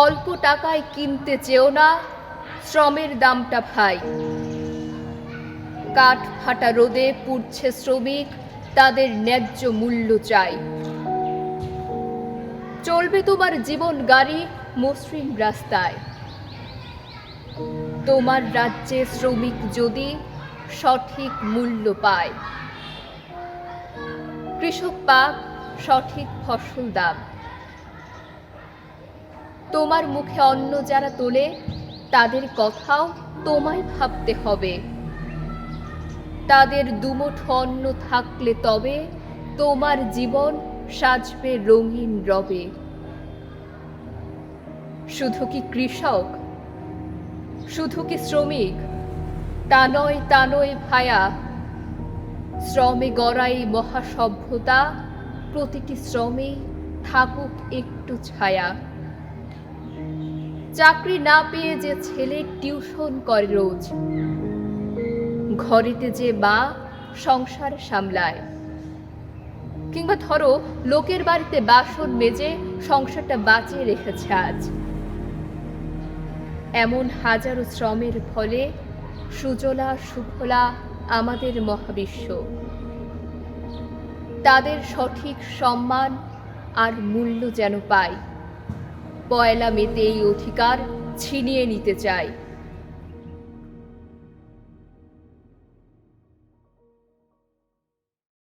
অল্প টাকায় কিনতে চেও না শ্রমের দামটা ভাই। কাঠ ফাটা রোদে পুড়ছে শ্রমিক, তাদের ন্যায্য মূল্য চাই। চলবে তোমার জীবন গাড়ি মসৃণ রাস্তায়, তোমার রাজ্যে শ্রমিক যদি সঠিক মূল্য পায়। কৃষক পাক সঠিক ফসল দাম, তোমার মুখে অন্ন যারা তোলে তাদের কথাও তোমায় ভাবতে হবে। তাদের দুমুঠো অন্ন থাকলে তবে তোমার জীবন সাজবে রঙিন রবে। শুধু কি কৃষক, শুধু কি শ্রমিক, তা নয় ভায়া। শ্রমে গড়াই মহাসভ্যতা, প্রতিটি শ্রমে থাকুক একটু ছায়া। চাকরি না পেয়ে যে ছেলে টিউশন করে রোজ, ঘরেতে যে মা সংসার সামলায়, কিংবা ধরো লোকের বাড়িতে বাসন মেজে সংসারটা বাঁচিয়ে রেখেছে আজ। এমন হাজারো শ্রমের ফলে সুজলা সুফলা আমাদের মহাবিশ্ব। তাদের সঠিক সম্মান আর মূল্য যেন পায়। পয়লা মেতে এই অধিকার ছিনিয়ে নিতে চায়।